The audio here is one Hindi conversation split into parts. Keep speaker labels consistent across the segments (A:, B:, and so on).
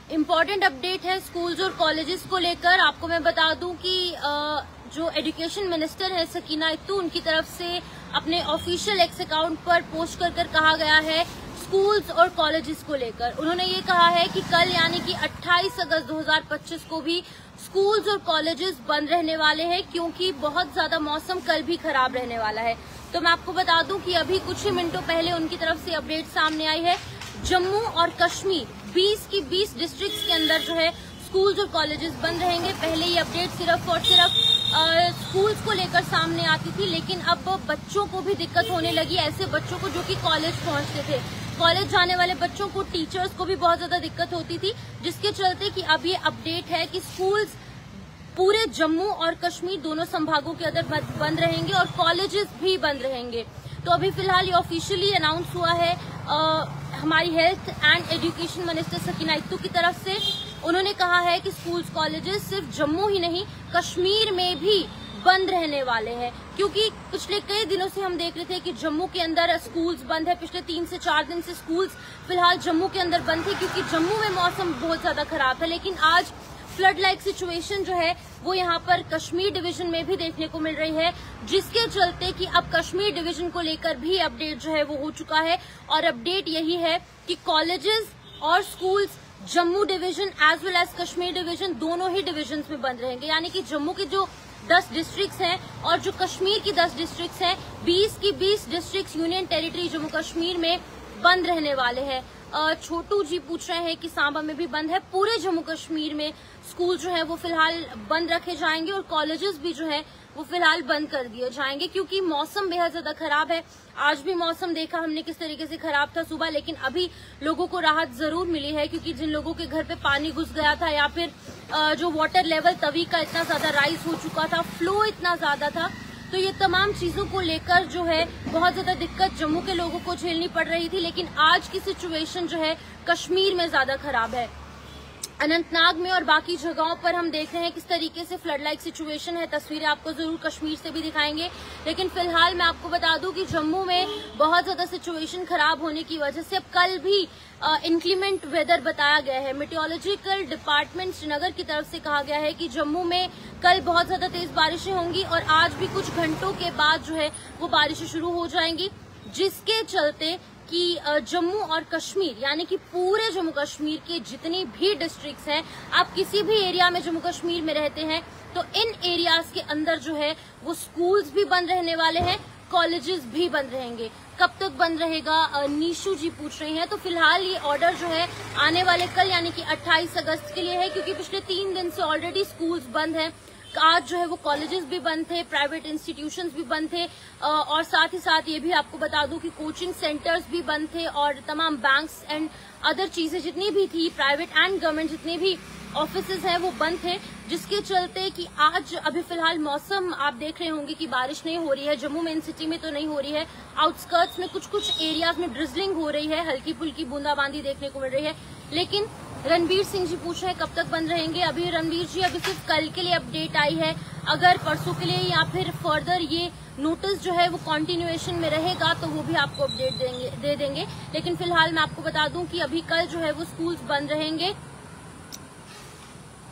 A: इम्पोर्टेंट अपडेट है स्कूल्स और कॉलेजेस को लेकर। आपको मैं बता दूं कि जो एजुकेशन मिनिस्टर है सकीना इत्तू, उनकी तरफ से अपने ऑफिशियल एक्स अकाउंट पर पोस्ट कर कहा गया है स्कूल्स और कॉलेजेस को लेकर। उन्होंने ये कहा है कि कल यानी कि 28 अगस्त 2025 को भी स्कूल्स और कॉलेजेस बंद रहने वाले हैं, क्योंकि बहुत ज्यादा मौसम कल भी खराब रहने वाला है। तो मैं आपको बता दूं कि अभी कुछ ही मिनटों पहले उनकी तरफ से अपडेट सामने आई है। जम्मू और कश्मीर 20 की 20 डिस्ट्रिक्ट्स के अंदर जो है स्कूल्स और कॉलेजेस बंद रहेंगे। पहले ये अपडेट सिर्फ और सिर्फ स्कूल्स को लेकर सामने आती थी, लेकिन अब बच्चों को भी दिक्कत होने लगी। ऐसे बच्चों को जो कि कॉलेज पहुंचते थे, कॉलेज जाने वाले बच्चों को, टीचर्स को भी बहुत ज्यादा दिक्कत होती थी, जिसके चलते कि अब ये अपडेट है कि स्कूल्स पूरे जम्मू और कश्मीर दोनों संभागों के अंदर बंद रहेंगे और कॉलेजेस भी बंद रहेंगे। तो अभी फिलहाल ये ऑफिशियली अनाउंस हुआ है हमारी health and education minister Sakina Itoo की तरफ से। उन्होंने कहा है कि स्कूल्स कॉलेजेस सिर्फ जम्मू ही नहीं, कश्मीर में भी बंद रहने वाले हैं, क्योंकि पिछले कई दिनों से हम देख रहे थे कि जम्मू के अंदर स्कूल्स बंद है। पिछले 3 से 4 दिन से स्कूल्स फिलहाल जम्मू के अंदर बंद थे, क्योंकि जम्मू में मौसम बहुत ज्यादा खराब था। लेकिन आज फ्लड लाइक सिचुएशन जो है वो यहाँ पर कश्मीर डिवीजन में भी देखने को मिल रही है, जिसके चलते कि अब कश्मीर डिवीजन को लेकर भी अपडेट जो है वो हो चुका है। और अपडेट यही है कि कॉलेजेस और schools Jammu division as well as Kashmir division दोनों ही डिविजन में बंद रहेंगे। यानी कि जम्मू की जो 10 डिस्ट्रिक्ट्स हैं और जो कश्मीर की 10 डिस्ट्रिक्ट्स हैं, 20 की 20 districts union territory Jammu Kashmir में बंद रहने वाले हैं। छोटू जी पूछ रहे हैं कि सांबा में भी बंद है। पूरे जम्मू कश्मीर में स्कूल जो है वो फिलहाल बंद रखे जाएंगे और कॉलेजेस भी जो है वो फिलहाल बंद कर दिए जाएंगे, क्योंकि मौसम बेहद ज्यादा खराब है। आज भी मौसम देखा हमने किस तरीके से खराब था सुबह, लेकिन अभी लोगों को राहत जरूर मिली है, क्योंकि जिन लोगों के घर पे पानी घुस गया था या फिर जो वाटर लेवल तवी का इतना ज्यादा राइज हो चुका था, फ्लो इतना ज्यादा था, तो ये तमाम चीजों को लेकर जो है बहुत ज्यादा दिक्कत जम्मू के लोगों को झेलनी पड़ रही थी। लेकिन आज की सिचुएशन जो है कश्मीर में ज्यादा खराब है। अनंतनाग में और बाकी जगहों पर हम देख रहे हैं किस तरीके से फ्लड लाइक सिचुएशन है। तस्वीरें आपको जरूर कश्मीर से भी दिखाएंगे, लेकिन फिलहाल मैं आपको बता दूं कि जम्मू में बहुत ज्यादा सिचुएशन खराब होने की वजह से अब कल भी इंक्लीमेंट वेदर बताया गया है। मेट्रोलॉजिकल डिपार्टमेंट श्रीनगर की तरफ से कहा गया है कि जम्मू में कल बहुत ज्यादा तेज बारिशें होंगी और आज भी कुछ घंटों के बाद जो है वो बारिशें शुरू हो जाएंगी, जिसके चलते कि जम्मू और कश्मीर यानी कि पूरे जम्मू कश्मीर के जितनी भी डिस्ट्रिक्ट्स हैं, आप किसी भी एरिया में जम्मू कश्मीर में रहते हैं तो इन एरियाज के अंदर जो है वो स्कूल्स भी बंद रहने वाले हैं, कॉलेजेस भी बंद रहेंगे। कब तक बंद रहेगा नीशू जी पूछ रहे हैं। तो फिलहाल ये ऑर्डर जो है आने वाले कल यानी कि 28 अगस्त के लिए है, क्योंकि पिछले 3 दिन से ऑलरेडी स्कूल्स बंद हैं। आज जो है वो कॉलेजेस भी बंद थे, प्राइवेट इंस्टीट्यूशंस भी बंद थे, और साथ ही साथ ये भी आपको बता दूं कि कोचिंग सेंटर्स भी बंद थे और तमाम बैंक्स एंड अदर चीजें जितनी भी थी, प्राइवेट एंड गवर्नमेंट जितने भी ऑफिसेज हैं वो बंद थे, जिसके चलते कि आज अभी फिलहाल मौसम आप देख रहे होंगे कि बारिश नहीं हो रही है। जम्मू मेन सिटी में तो नहीं हो रही है, आउटस्कर्ट्स में कुछ एरियाज में ड्रिजलिंग हो रही है, हल्की फुल्की बूंदाबांदी देखने को मिल रही है। लेकिन रणवीर सिंह जी पूछ रहे हैं कब तक बंद रहेंगे। अभी रणवीर जी अभी सिर्फ कल के लिए अपडेट आई है, अगर परसों के लिए या फिर फर्दर ये नोटिस जो है वो कंटिन्यूएशन में रहेगा तो वो भी आपको अपडेट दे देंगे। लेकिन फिलहाल मैं आपको बता दूं कि अभी कल जो है वो स्कूल्स बंद रहेंगे,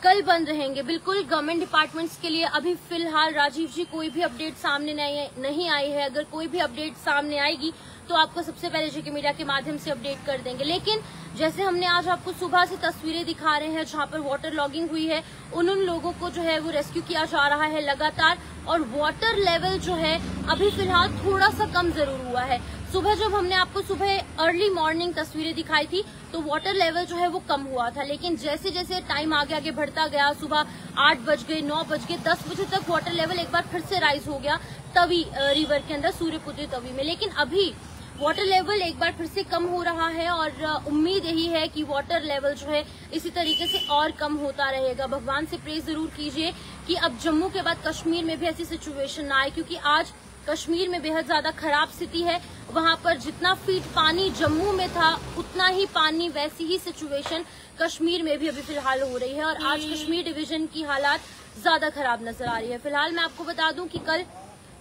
A: कल बंद रहेंगे बिल्कुल। गवर्नमेंट डिपार्टमेंट्स के लिए अभी फिलहाल राजीव जी कोई भी अपडेट सामने नहीं आई है। अगर कोई भी अपडेट सामने आएगी तो आपको सबसे पहले जेके मीडिया के माध्यम से अपडेट कर देंगे। लेकिन जैसे हमने आज आपको सुबह से तस्वीरें दिखा रहे हैं जहां पर वाटर लॉगिंग हुई है, उन लोगों को जो है वो रेस्क्यू किया जा रहा है लगातार, और वाटर लेवल जो है अभी फिलहाल थोड़ा सा कम जरूर हुआ है। सुबह जब हमने आपको सुबह अर्ली मॉर्निंग तस्वीरें दिखाई थी तो वाटर लेवल जो है वो कम हुआ था, लेकिन जैसे जैसे टाइम आगे बढ़ता गया, सुबह 8 बज गए, 9 बज गए, 10 बजे तक वाटर लेवल एक बार फिर से राइज हो गया तवी रिवर के अंदर, सूर्यपुत्री तवी में। लेकिन अभी वाटर लेवल एक बार फिर से कम हो रहा है और उम्मीद यही है कि वाटर लेवल जो है इसी तरीके से और कम होता रहेगा। भगवान से प्रे जरूर कीजिए कि अब जम्मू के बाद कश्मीर में भी ऐसी सिचुएशन ना आए, क्योंकि आज कश्मीर में बेहद ज्यादा खराब स्थिति है। वहां पर जितना फीट पानी जम्मू में था उतना ही पानी, वैसी ही सिचुएशन कश्मीर में भी अभी फिलहाल हो रही है और आज कश्मीर डिवीजन की हालात ज्यादा खराब नजर आ रही है। फिलहाल मैं आपको बता दूं कि कल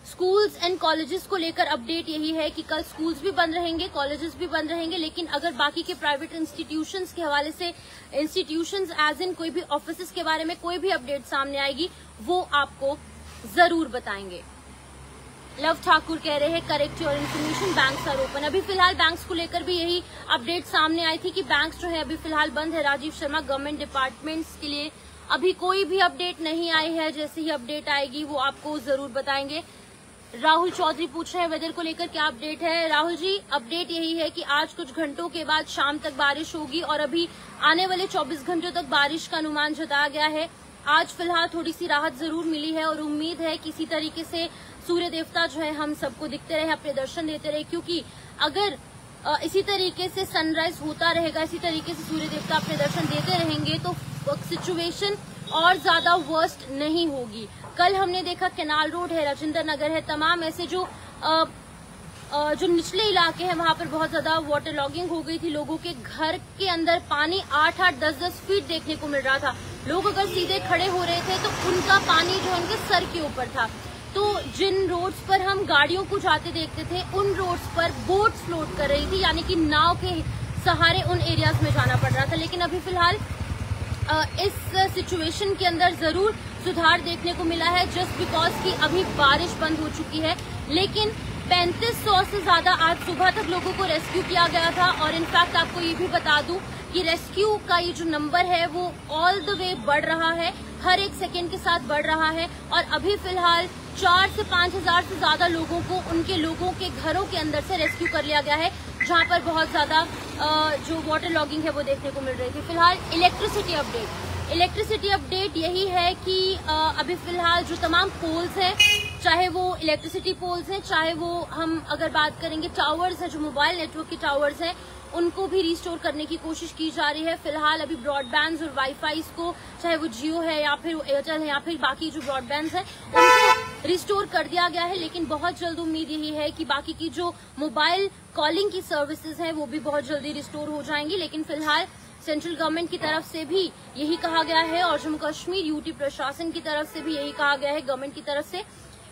A: स्कूल्स एंड कॉलेजेस को लेकर अपडेट यही है कि कल स्कूल्स भी बंद रहेंगे, कॉलेजेस भी बंद रहेंगे, लेकिन अगर बाकी के प्राइवेट इंस्टीट्यूशंस के हवाले से, इंस्टीट्यूशंस एज इन कोई भी ऑफिस के बारे में कोई भी अपडेट सामने आएगी वो आपको जरूर बताएंगे। लव ठाकुर कह रहे हैं correct your information, banks are open. अभी फिलहाल बैंक्स को लेकर भी यही अपडेट सामने आई थी कि बैंक्स जो है अभी फिलहाल बंद है। राजीव शर्मा, गवर्नमेंट डिपार्टमेंट्स के लिए अभी कोई भी अपडेट नहीं आई है, जैसे ही अपडेट आएगी वो आपको जरूर बताएंगे। राहुल चौधरी पूछ रहे हैं वेदर को लेकर क्या अपडेट है। राहुल जी, अपडेट यही है कि आज कुछ घंटों के बाद शाम तक बारिश होगी और अभी आने वाले 24 घंटों तक बारिश का अनुमान जताया गया है। आज फिलहाल थोड़ी सी राहत जरूर मिली है और उम्मीद है कि इसी तरीके से सूर्य देवता जो है हम सबको दिखते रहे, अपने दर्शन देते रहे, क्योंकि अगर इसी तरीके से सनराइज होता रहेगा, इसी तरीके से सूर्य देवता अपने दर्शन देते रहेंगे तो सिचुएशन और ज्यादा वर्स्ट नहीं होगी। कल हमने देखा कैनाल रोड है, राजेंद्र नगर है, तमाम ऐसे जो निचले इलाके हैं वहां पर बहुत ज्यादा वाटर लॉगिंग हो गई थी। लोगों के घर के अंदर पानी 8-8, 10-10 फीट देखने को मिल रहा था। लोग अगर सीधे खड़े हो रहे थे तो उनका पानी जो उनके सर के ऊपर था। तो जिन रोड्स पर हम गाड़ियों को जाते देखते थे उन रोड्स पर बोट्स फ्लोट कर रही थी, यानी कि नाव के सहारे उन एरियाज में जाना पड़ रहा था। लेकिन अभी फिलहाल इस सिचुएशन के अंदर जरूर सुधार देखने को मिला है, जस्ट बिकॉज कि अभी बारिश बंद हो चुकी है। लेकिन 3500 से ज्यादा आज सुबह तक लोगों को रेस्क्यू किया गया था और इनफैक्ट आपको ये भी बता दूं कि रेस्क्यू का ये जो नंबर है वो ऑल द वे बढ़ रहा है, हर एक सेकेंड के साथ बढ़ रहा है और अभी फिलहाल 4 से 5 हजार से ज्यादा लोगों को उनके लोगों के घरों के अंदर से रेस्क्यू कर लिया गया है, जहां पर बहुत ज्यादा जो वाटर लॉगिंग है वो देखने को मिल रही थी। फिलहाल इलेक्ट्रिसिटी अपडेट यही है कि अभी फिलहाल जो तमाम पोल्स हैं, चाहे वो इलेक्ट्रिसिटी पोल्स हैं, चाहे वो हम अगर बात करेंगे टावर्स हैं, जो मोबाइल नेटवर्क के टावर्स हैं, उनको भी रिस्टोर करने की कोशिश की जा रही है। फिलहाल अभी ब्रॉडबैंड और वाईफाई को, चाहे वो जियो है या फिर एयरटेल है या फिर बाकी जो ब्रॉडबैंड है, उनको रिस्टोर कर दिया गया है। लेकिन बहुत जल्द उम्मीद यही है कि बाकी की जो मोबाइल कॉलिंग की सर्विसेज हैं वो भी बहुत जल्दी रिस्टोर हो जाएंगी। लेकिन फिलहाल सेंट्रल गवर्नमेंट की तरफ से भी यही कहा गया है और जम्मू कश्मीर यूटी प्रशासन की तरफ से भी यही कहा गया है, गवर्नमेंट की तरफ से,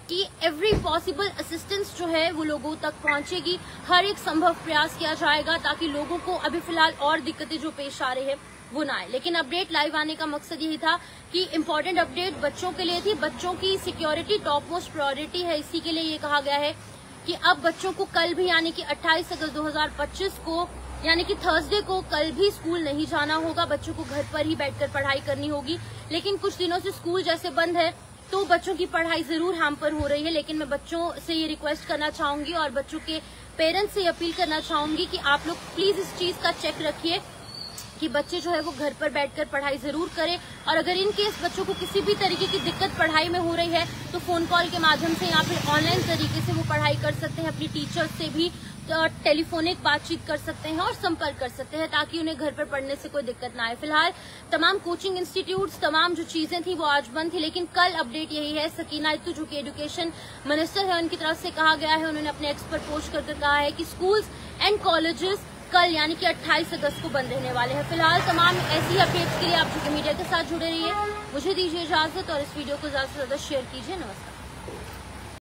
A: कि एवरी पॉसिबल असिस्टेंस जो है वो लोगों तक पहुंचेगी। हर एक संभव प्रयास किया जाएगा ताकि लोगों को अभी फिलहाल और दिक्कतें जो पेश आ रही है वो ना आए। लेकिन अपडेट लाइव आने का मकसद यही था कि इम्पोर्टेंट अपडेट बच्चों के लिए थी। बच्चों की सिक्योरिटी टॉप मोस्ट प्रायोरिटी है, इसी के लिए ये कहा गया है कि अब बच्चों को कल भी, यानी कि 28 अगस्त 2025 को, यानी कि थर्सडे को, कल भी स्कूल नहीं जाना होगा। बच्चों को घर पर ही बैठकर पढ़ाई करनी होगी। लेकिन कुछ दिनों से स्कूल जैसे बंद है तो बच्चों की पढ़ाई जरूर हैम्पर हो रही है। लेकिन मैं बच्चों से ये रिक्वेस्ट करना चाहूंगी और बच्चों के पेरेंट्स से अपील करना चाहूंगी कि आप लोग प्लीज इस चीज का चेक रखिए कि बच्चे जो है वो घर पर बैठकर पढ़ाई जरूर करें। और अगर इन केस बच्चों को किसी भी तरीके की दिक्कत पढ़ाई में हो रही है तो फोन कॉल के माध्यम से या फिर ऑनलाइन तरीके से वो पढ़ाई कर सकते हैं। अपनी टीचर्स से भी टेलीफोनिक बातचीत कर सकते हैं और संपर्क कर सकते हैं ताकि उन्हें घर पर पढ़ने से कोई दिक्कत ना आए। फिलहाल तमाम कोचिंग इंस्टीट्यूट्स, तमाम जो चीजें थी वो आज बंद थी। लेकिन कल अपडेट यही है, सकीना इत्तू जो कि एजुकेशन मिनिस्टर है उनकी तरफ से कहा गया है, उन्होंने अपने एक्सपर्ट पोस्ट करके कहा है कि स्कूल्स एंड कॉलेजेस कल यानी कि 28 अगस्त को बंद रहने वाले हैं। फिलहाल तमाम ऐसी अपडेट्स के लिए आप जो मीडिया के साथ जुड़े रहिए। मुझे दीजिए इजाजत और इस वीडियो को ज्यादा से ज्यादा शेयर कीजिए। नमस्कार।